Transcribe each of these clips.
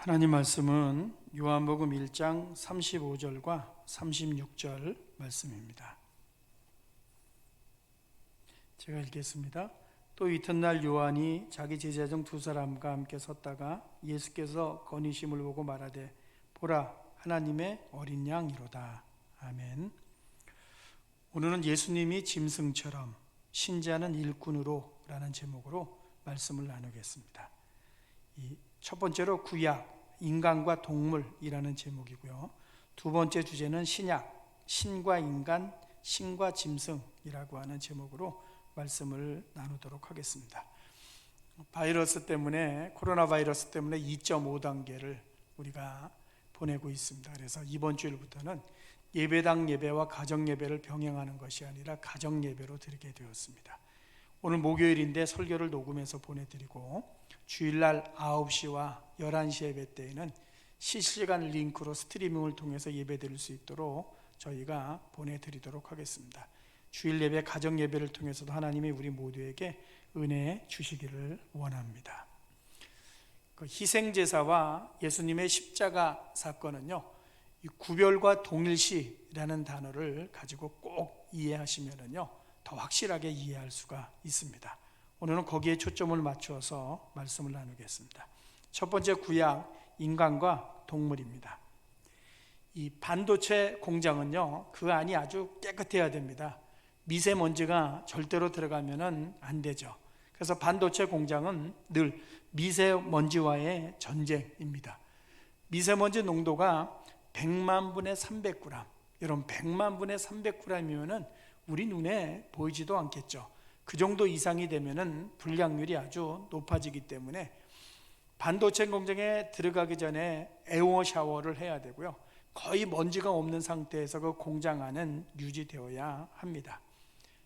하나님 말씀은 요한복음 1장 35절과 36절 말씀입니다. 제가 읽겠습니다. 또 이튿날 요한이 자기 제자 중 두 사람과 함께 섰다가 예수께서 거니심을 보고 말하되 보라 하나님의 어린 양이로다. 아멘. 오늘은 예수님이 짐승처럼 신자는 일꾼으로 라는 제목으로 말씀을 나누겠습니다. 첫 번째로 구약, 인간과 동물이라는 제목이고요. 두 번째 주제는 신약, 신과 인간, 신과 짐승이라고 하는 제목으로 말씀을 나누도록 하겠습니다. 코로나 바이러스 때문에 2.5단계를 우리가 보내고 있습니다. 그래서 이번 주일부터는 예배당 예배와 가정 예배를 병행하는 것이 아니라 가정 예배로 드리게 되었습니다. 오늘 목요일인데 설교를 녹음해서 보내드리고 주일날 9시와 11시 예배 때에는 실시간 링크로 스트리밍을 통해서 예배 드릴 수 있도록 저희가 보내드리도록 하겠습니다. 주일 예배, 가정 예배를 통해서도 하나님이 우리 모두에게 은혜 주시기를 원합니다. 그 희생제사와 예수님의 십자가 사건은요, 이 구별과 동일시라는 단어를 가지고 꼭 이해하시면은요, 더 확실하게 이해할 수가 있습니다. 오늘은 거기에 초점을 맞춰서 말씀을 나누겠습니다. 첫 번째 구약, 인간과 동물입니다. 이 반도체 공장은요, 그 안이 아주 깨끗해야 됩니다. 미세먼지가 절대로 들어가면 안 되죠. 그래서 반도체 공장은 늘 미세먼지와의 전쟁입니다. 미세먼지 농도가 100만 분의 300g, 여러분 100만 분의 300g이면 우리 눈에 보이지도 않겠죠. 그 정도 이상이 되면 불량률이 아주 높아지기 때문에 반도체 공장에 들어가기 전에 에어 샤워를 해야 되고요. 거의 먼지가 없는 상태에서 그 공장 안은 유지되어야 합니다.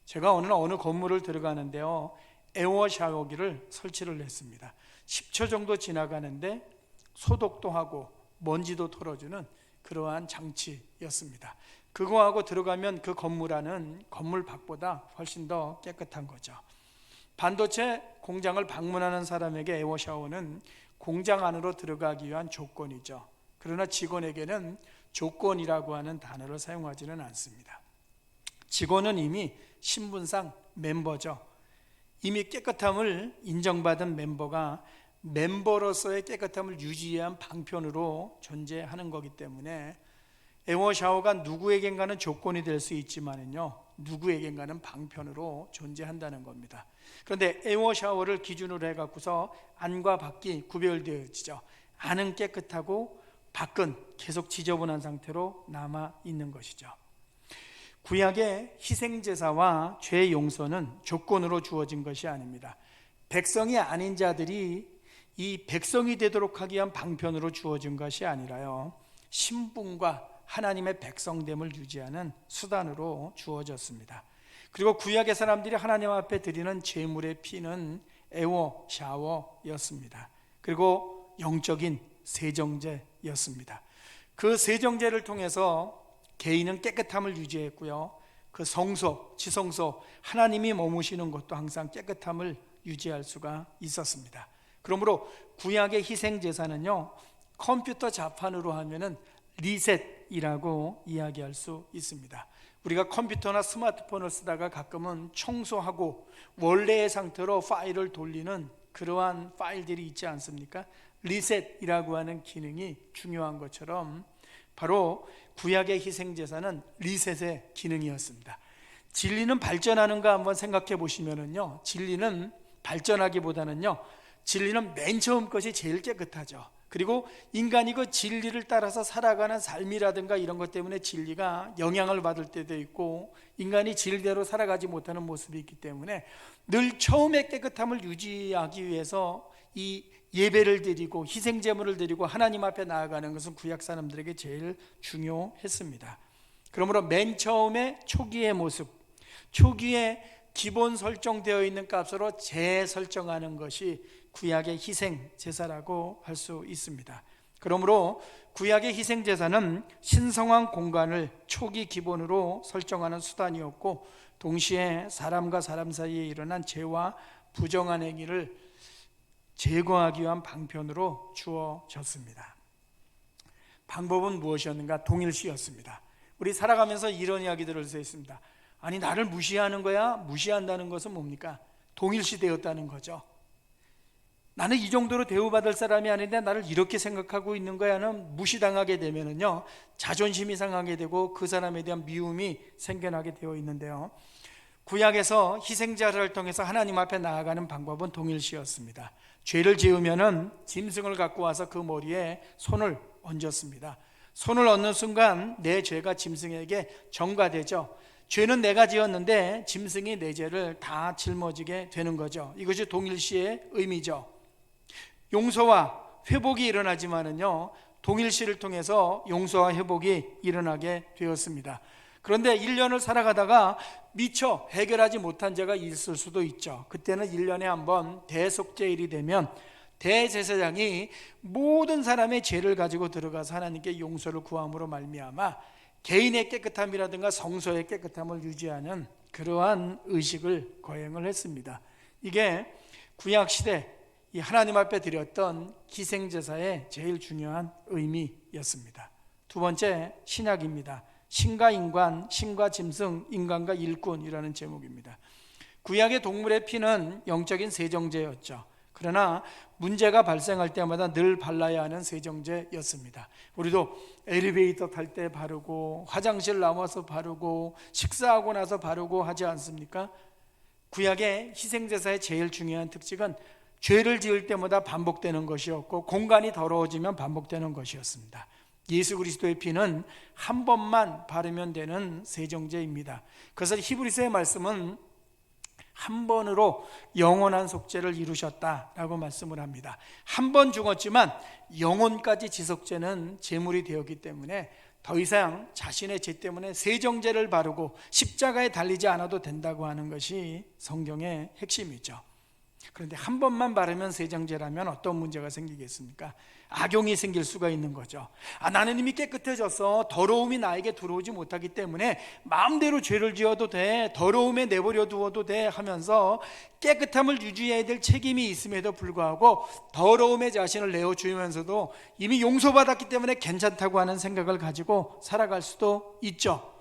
제가 어느 건물을 들어가는데요, 에어 샤워기를 설치를 했습니다. 10초 정도 지나가는데 소독도 하고 먼지도 털어주는 그러한 장치였습니다. 그거하고 들어가면 그 건물 안은 건물 밖보다 훨씬 더 깨끗한 거죠. 반도체 공장을 방문하는 사람에게 에어샤워는 공장 안으로 들어가기 위한 조건이죠. 그러나 직원에게는 조건이라고 하는 단어를 사용하지는 않습니다. 직원은 이미 신분상 멤버죠. 이미 깨끗함을 인정받은 멤버가 멤버로서의 깨끗함을 유지한 방편으로 존재하는 거기 때문에 에어 샤워가 누구에겐가는 조건이 될 수 있지만은요, 누구에겐가는 방편으로 존재한다는 겁니다. 그런데 에어 샤워를 기준으로 해갖고서 안과 밖이 구별되어지죠. 안은 깨끗하고 밖은 계속 지저분한 상태로 남아 있는 것이죠. 구약의 희생제사와 죄 용서는 조건으로 주어진 것이 아닙니다. 백성이 아닌 자들이 이 백성이 되도록 하기 위한 방편으로 주어진 것이 아니라요, 신분과 하나님의 백성됨을 유지하는 수단으로 주어졌습니다. 그리고 구약의 사람들이 하나님 앞에 드리는 제물의 피는 에어 샤워였습니다. 그리고 영적인 세정제였습니다. 그 세정제를 통해서 개인은 깨끗함을 유지했고요, 그 성소, 지성소, 하나님이 머무시는 곳도 항상 깨끗함을 유지할 수가 있었습니다. 그러므로 구약의 희생제사는요, 컴퓨터 자판으로 하면은 리셋이라고 이야기할 수 있습니다. 우리가 컴퓨터나 스마트폰을 쓰다가 가끔은 청소하고 원래의 상태로 파일을 돌리는 그러한 파일들이 있지 않습니까? 리셋이라고 하는 기능이 중요한 것처럼 바로 구약의 희생제사는 리셋의 기능이었습니다. 진리는 발전하는가 한번 생각해 보시면은요, 진리는 발전하기보다는요, 진리는 맨 처음 것이 제일 깨끗하죠. 그리고 인간이 그 진리를 따라서 살아가는 삶이라든가 이런 것 때문에 진리가 영향을 받을 때도 있고, 인간이 진리대로 살아가지 못하는 모습이 있기 때문에 늘 처음의 깨끗함을 유지하기 위해서 이 예배를 드리고 희생제물을 드리고 하나님 앞에 나아가는 것은 구약 사람들에게 제일 중요했습니다. 그러므로 맨 처음에 초기의 모습, 초기에 기본 설정되어 있는 값으로 재설정하는 것이 구약의 희생제사라고 할 수 있습니다. 그러므로 구약의 희생제사는 신성한 공간을 초기 기본으로 설정하는 수단이었고, 동시에 사람과 사람 사이에 일어난 죄와 부정한 행위를 제거하기 위한 방편으로 주어졌습니다. 방법은 무엇이었는가? 동일시였습니다. 우리 살아가면서 이런 이야기들을 할 수 있습니다. 아니, 나를 무시하는 거야? 무시한다는 것은 뭡니까? 동일시되었다는 거죠. 나는 이 정도로 대우받을 사람이 아닌데 나를 이렇게 생각하고 있는 거야는 무시당하게 되면은요, 자존심이 상하게 되고 그 사람에 대한 미움이 생겨나게 되어 있는데요, 구약에서 희생자를 통해서 하나님 앞에 나아가는 방법은 동일시였습니다. 죄를 지으면은 짐승을 갖고 와서 그 머리에 손을 얹었습니다. 손을 얹는 순간 내 죄가 짐승에게 전가되죠. 죄는 내가 지었는데 짐승이 내 죄를 다 짊어지게 되는 거죠. 이것이 동일시의 의미죠. 용서와 회복이 일어나지만은요, 동일시를 통해서 용서와 회복이 일어나게 되었습니다. 그런데 1년을 살아가다가 미처 해결하지 못한 죄가 있을 수도 있죠. 그때는 1년에 한 번 대속죄일이 되면 대제사장이 모든 사람의 죄를 가지고 들어가서 하나님께 용서를 구함으로 말미암아 개인의 깨끗함이라든가 성소의 깨끗함을 유지하는 그러한 의식을 거행을 했습니다. 이게 구약시대 이 하나님 앞에 드렸던 기생제사의 제일 중요한 의미였습니다. 두 번째, 신약입니다. 신과 인간, 신과 짐승, 인간과 일꾼이라는 제목입니다. 구약의 동물의 피는 영적인 세정제였죠. 그러나 문제가 발생할 때마다 늘 발라야 하는 세정제였습니다. 우리도 엘리베이터 탈 때 바르고 화장실 나와서 바르고 식사하고 나서 바르고 하지 않습니까? 구약의 희생제사의 제일 중요한 특징은 죄를 지을 때마다 반복되는 것이었고 공간이 더러워지면 반복되는 것이었습니다. 예수 그리스도의 피는 한 번만 바르면 되는 세정제입니다. 그래서 히브리서의 말씀은 한 번으로 영원한 속죄를 이루셨다라고 말씀을 합니다. 한 번 죽었지만 영혼까지 지속죄는 제물이 되었기 때문에 더 이상 자신의 죄 때문에 세정제를 바르고 십자가에 달리지 않아도 된다고 하는 것이 성경의 핵심이죠. 그런데 한 번만 바르면 세정제라면 어떤 문제가 생기겠습니까? 악용이 생길 수가 있는 거죠. 나는 이미 깨끗해져서 더러움이 나에게 들어오지 못하기 때문에 마음대로 죄를 지어도 돼, 더러움에 내버려 두어도 돼 하면서 깨끗함을 유지해야 될 책임이 있음에도 불구하고 더러움에 자신을 내어주면서도 이미 용서받았기 때문에 괜찮다고 하는 생각을 가지고 살아갈 수도 있죠.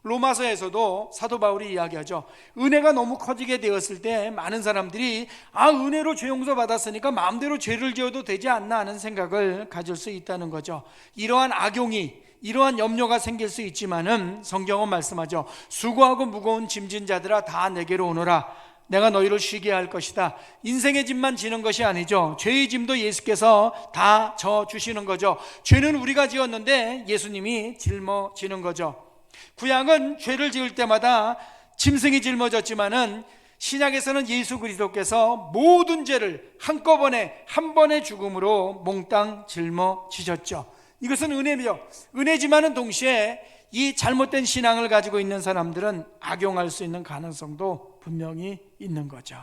로마서에서도 사도 바울이 이야기하죠. 은혜가 너무 커지게 되었을 때 많은 사람들이 은혜로 죄 용서 받았으니까 마음대로 죄를 지어도 되지 않나 하는 생각을 가질 수 있다는 거죠. 이러한 악용이, 이러한 염려가 생길 수 있지만은 성경은 말씀하죠. 수고하고 무거운 짐진 자들아 다 내게로 오너라. 내가 너희를 쉬게 할 것이다. 인생의 짐만 지는 것이 아니죠. 죄의 짐도 예수께서 다 져주시는 거죠. 죄는 우리가 지었는데 예수님이 짊어지는 거죠. 구약은 죄를 지을 때마다 짐승이 짊어졌지만은 신약에서는 예수 그리스도께서 모든 죄를 한꺼번에 한 번의 죽음으로 몽땅 짊어지셨죠. 이것은 은혜며 은혜지만은 동시에 이 잘못된 신앙을 가지고 있는 사람들은 악용할 수 있는 가능성도 분명히 있는 거죠.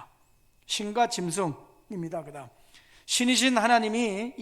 신과 짐승입니다. 그다음 신이신 하나님이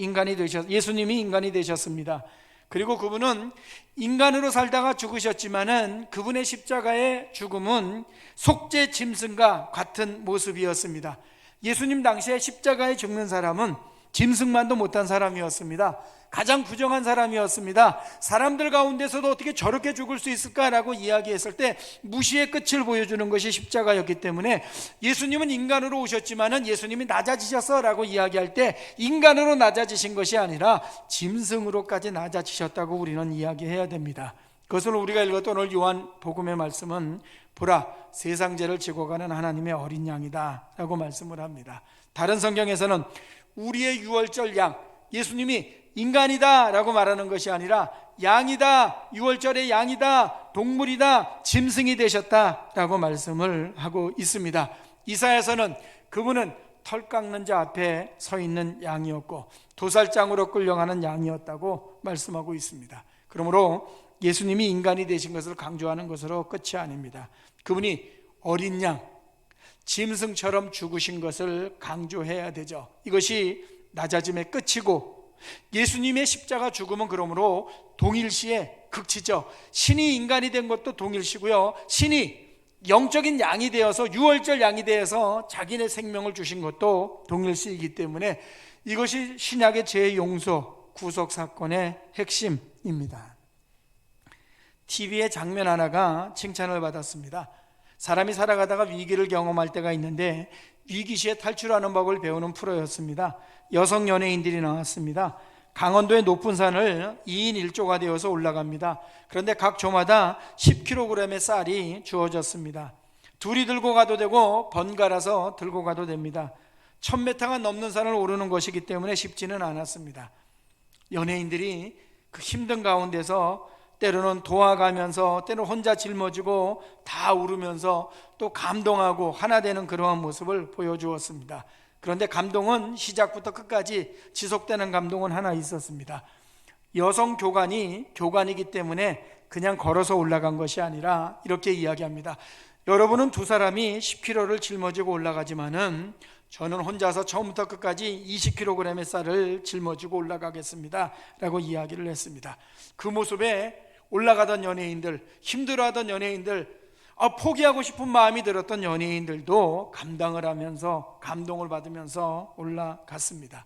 예수님이 인간이 되셨습니다. 그리고 그분은 인간으로 살다가 죽으셨지만은 그분의 십자가의 죽음은 속죄 짐승과 같은 모습이었습니다. 예수님 당시에 십자가에 죽는 사람은 짐승만도 못한 사람이었습니다. 가장 부정한 사람이었습니다. 사람들 가운데서도 어떻게 저렇게 죽을 수 있을까라고 이야기했을 때 무시의 끝을 보여주는 것이 십자가였기 때문에 예수님은 인간으로 오셨지만은 예수님이 낮아지셨어라고 이야기할 때 인간으로 낮아지신 것이 아니라 짐승으로까지 낮아지셨다고 우리는 이야기해야 됩니다. 그것을 우리가 읽었던 오늘 요한 복음의 말씀은 보라 세상 죄를 지고 가는 하나님의 어린 양이다 라고 말씀을 합니다. 다른 성경에서는 우리의 유월절 양, 예수님이 인간이다 라고 말하는 것이 아니라 양이다, 유월절의 양이다, 동물이다, 짐승이 되셨다 라고 말씀을 하고 있습니다. 이사야서는 그분은 털 깎는 자 앞에 서 있는 양이었고 도살장으로 끌려가는 양이었다고 말씀하고 있습니다. 그러므로 예수님이 인간이 되신 것을 강조하는 것으로 끝이 아닙니다. 그분이 어린 양, 짐승처럼 죽으신 것을 강조해야 되죠. 이것이 낮아짐의 끝이고 예수님의 십자가 죽음은 그러므로 동일시의 극치죠. 신이 인간이 된 것도 동일시고요, 신이 영적인 양이 되어서 유월절 양이 되어서 자기네 생명을 주신 것도 동일시이기 때문에 이것이 신약의 재용서 구속 사건의 핵심입니다. TV의 장면 하나가 칭찬을 받았습니다. 사람이 살아가다가 위기를 경험할 때가 있는데 위기 시에 탈출하는 법을 배우는 프로였습니다. 여성 연예인들이 나왔습니다. 강원도의 높은 산을 2인 1조가 되어서 올라갑니다. 그런데 각 조마다 10kg의 쌀이 주어졌습니다. 둘이 들고 가도 되고 번갈아서 들고 가도 됩니다. 1000m가 넘는 산을 오르는 것이기 때문에 쉽지는 않았습니다. 연예인들이 그 힘든 가운데서 때로는 도와가면서 때로는 혼자 짊어지고 다 울으면서 또 감동하고 하나 되는 그러한 모습을 보여주었습니다. 그런데 감동은 시작부터 끝까지 지속되는 감동은 하나 있었습니다. 여성 교관이기 때문에 그냥 걸어서 올라간 것이 아니라 이렇게 이야기합니다. 여러분은 두 사람이 10kg를 짊어지고 올라가지만은 저는 혼자서 처음부터 끝까지 20kg의 쌀을 짊어지고 올라가겠습니다 라고 이야기를 했습니다. 그 모습에 올라가던 연예인들, 힘들어하던 연예인들, 포기하고 싶은 마음이 들었던 연예인들도 감당을 하면서 감동을 받으면서 올라갔습니다.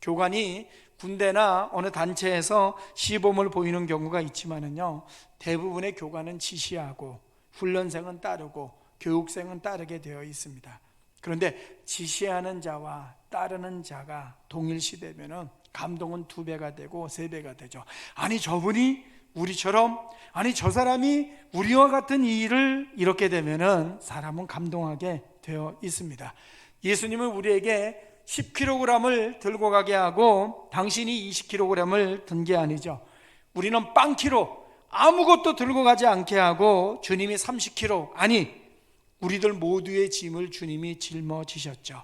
교관이 군대나 어느 단체에서 시범을 보이는 경우가 있지만은요, 대부분의 교관은 지시하고 훈련생은 따르고 교육생은 따르게 되어 있습니다. 그런데 지시하는 자와 따르는 자가 동일시되면은 감동은 2배가 되고 3배가 되죠. 아니 저분이 우리처럼, 아니 저 사람이 우리와 같은 이 일을 이렇게 되면은 사람은 감동하게 되어 있습니다. 예수님은 우리에게 10kg을 들고 가게 하고 당신이 20kg을 든 게 아니죠. 우리는 빵키로 아무것도 들고 가지 않게 하고 주님이 30kg, 아니 우리들 모두의 짐을 주님이 짊어지셨죠.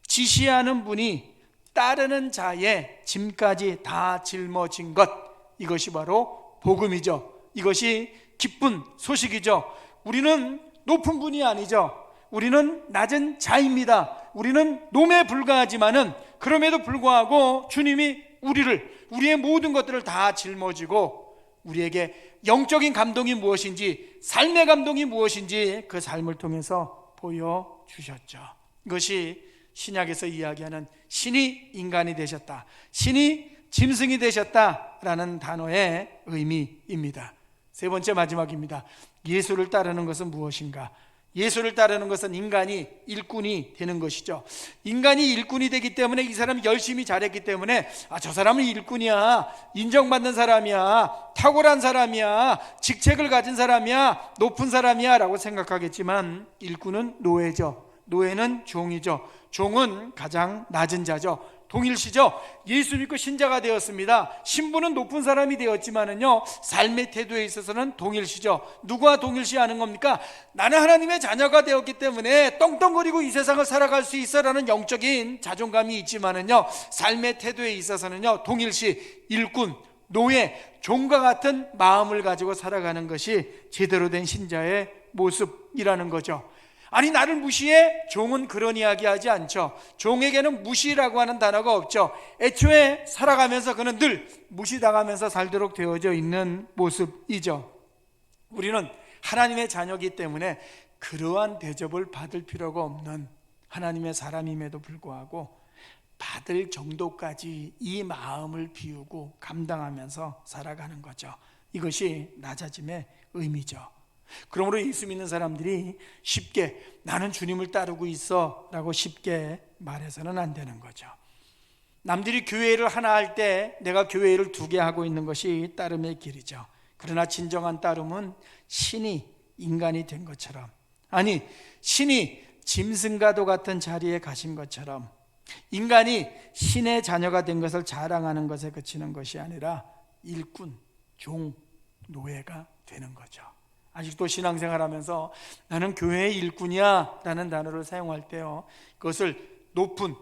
지시하는 분이 따르는 자의 짐까지 다 짊어진 것, 이것이 바로 복음이죠. 이것이 기쁜 소식이죠. 우리는 높은 분이 아니죠. 우리는 낮은 자입니다. 우리는 놈에 불과하지만은 그럼에도 불구하고 주님이 우리의 모든 것들을 다 짊어지고 우리에게 영적인 감동이 무엇인지, 삶의 감동이 무엇인지 그 삶을 통해서 보여주셨죠. 이것이 신약에서 이야기하는 신이 인간이 되셨다, 신이 짐승이 되셨다라는 단어의 의미입니다. 세 번째 마지막입니다. 예수를 따르는 것은 무엇인가? 예수를 따르는 것은 인간이 일꾼이 되는 것이죠. 인간이 일꾼이 되기 때문에 이 사람이 열심히 잘했기 때문에 저 사람은 일꾼이야, 인정받는 사람이야, 탁월한 사람이야, 직책을 가진 사람이야, 높은 사람이야 라고 생각하겠지만 일꾼은 노예죠. 노예는 종이죠. 종은 가장 낮은 자죠. 동일시죠. 예수 믿고 신자가 되었습니다. 신분은 높은 사람이 되었지만은요, 삶의 태도에 있어서는 동일시죠. 누구와 동일시하는 겁니까? 나는 하나님의 자녀가 되었기 때문에 떵떵거리고 이 세상을 살아갈 수 있어라는 영적인 자존감이 있지만은요, 삶의 태도에 있어서는요, 동일시, 일꾼, 노예, 종과 같은 마음을 가지고 살아가는 것이 제대로 된 신자의 모습이라는 거죠. 아니 나를 무시해? 종은 그런 이야기 하지 않죠. 종에게는 무시라고 하는 단어가 없죠. 애초에 살아가면서 그는 늘 무시당하면서 살도록 되어져 있는 모습이죠. 우리는 하나님의 자녀이기 때문에 그러한 대접을 받을 필요가 없는 하나님의 사람임에도 불구하고 받을 정도까지 이 마음을 비우고 감당하면서 살아가는 거죠. 이것이 낮아짐의 의미죠. 그러므로 예수 믿는 사람들이 쉽게 나는 주님을 따르고 있어 라고 쉽게 말해서는 안 되는 거죠. 남들이 교회를 하나 할 때 내가 교회를 2개 하고 있는 것이 따름의 길이죠. 그러나 진정한 따름은 신이 인간이 된 것처럼, 아니 신이 짐승과도 같은 자리에 가신 것처럼 인간이 신의 자녀가 된 것을 자랑하는 것에 그치는 것이 아니라 일꾼, 종, 노예가 되는 거죠. 아직도 신앙생활하면서 나는 교회의 일꾼이야 라는 단어를 사용할 때요, 그것을 높은,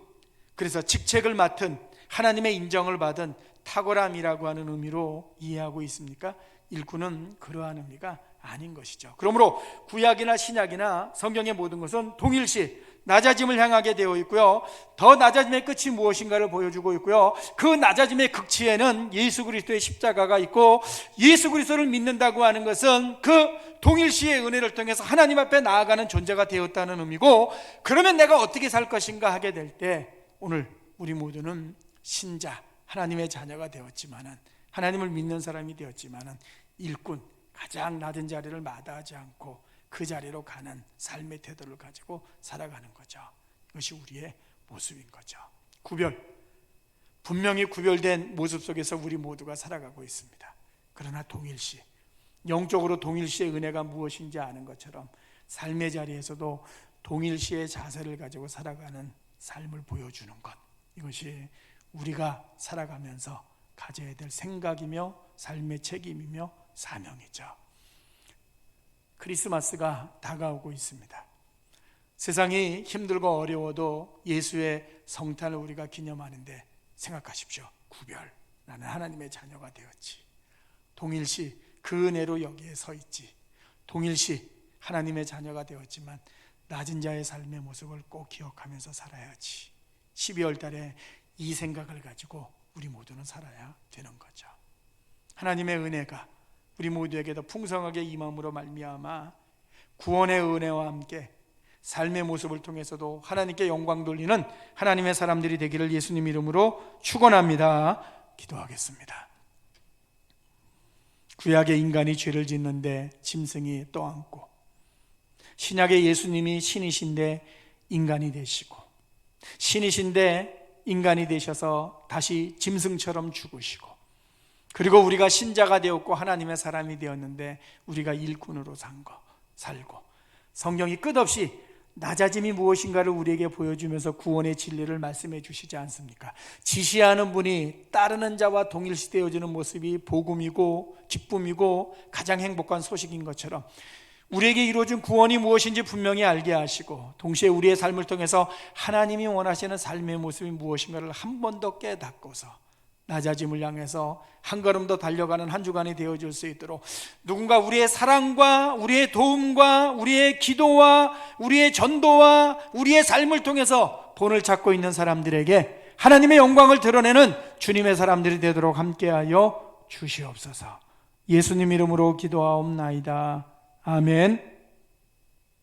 그래서 직책을 맡은, 하나님의 인정을 받은 탁월함이라고 하는 의미로 이해하고 있습니까? 일꾼은 그러한 의미가 아닌 것이죠. 그러므로 구약이나 신약이나 성경의 모든 것은 동일시 낮아짐을 향하게 되어 있고요. 더 낮아짐의 끝이 무엇인가를 보여주고 있고요. 그 낮아짐의 극치에는 예수 그리스도의 십자가가 있고, 예수 그리스도를 믿는다고 하는 것은 그 동일시의 은혜를 통해서 하나님 앞에 나아가는 존재가 되었다는 의미고, 그러면 내가 어떻게 살 것인가 하게 될 때, 오늘 우리 모두는 신자, 하나님의 자녀가 되었지만은, 하나님을 믿는 사람이 되었지만은 일꾼, 가장 낮은 자리를 마다하지 않고 그 자리로 가는 삶의 태도를 가지고 살아가는 거죠. 이것이 우리의 모습인 거죠. 분명히 구별된 모습 속에서 우리 모두가 살아가고 있습니다. 그러나 동일시, 영적으로 동일시의 은혜가 무엇인지 아는 것처럼 삶의 자리에서도 동일시의 자세를 가지고 살아가는 삶을 보여주는 것, 이것이 우리가 살아가면서 가져야 될 생각이며 삶의 책임이며 사명이죠. 크리스마스가 다가오고 있습니다. 세상이 힘들고 어려워도 예수의 성탄을 우리가 기념하는데, 생각하십시오. 구별, 나는 하나님의 자녀가 되었지. 동일시 그 은혜로 여기에 서 있지. 동일시 하나님의 자녀가 되었지만 낮은 자의 삶의 모습을 꼭 기억하면서 살아야지. 12월 달에 이 생각을 가지고 우리 모두는 살아야 되는 거죠. 하나님의 은혜가 우리 모두에게도 풍성하게 임함으로 말미암아 구원의 은혜와 함께 삶의 모습을 통해서도 하나님께 영광 돌리는 하나님의 사람들이 되기를 예수님 이름으로 축원합니다. 기도하겠습니다. 구약의 인간이 죄를 짓는데 짐승이 떠안고, 신약의 예수님이 신이신데 인간이 되시고, 신이신데 인간이 되셔서 다시 짐승처럼 죽으시고, 그리고 우리가 신자가 되었고 하나님의 사람이 되었는데 우리가 일꾼으로 살고, 성경이 끝없이 낮아짐이 무엇인가를 우리에게 보여주면서 구원의 진리를 말씀해 주시지 않습니까? 지시하는 분이 따르는 자와 동일시되어지는 모습이 복음이고 기쁨이고 가장 행복한 소식인 것처럼, 우리에게 이루어진 구원이 무엇인지 분명히 알게 하시고, 동시에 우리의 삶을 통해서 하나님이 원하시는 삶의 모습이 무엇인가를 한 번 더 깨닫고서 낮아짐을 향해서 한 걸음 더 달려가는 한 주간이 되어질 수 있도록, 누군가 우리의 사랑과 우리의 도움과 우리의 기도와 우리의 전도와 우리의 삶을 통해서 본을 찾고 있는 사람들에게 하나님의 영광을 드러내는 주님의 사람들이 되도록 함께하여 주시옵소서. 예수님 이름으로 기도하옵나이다. 아멘.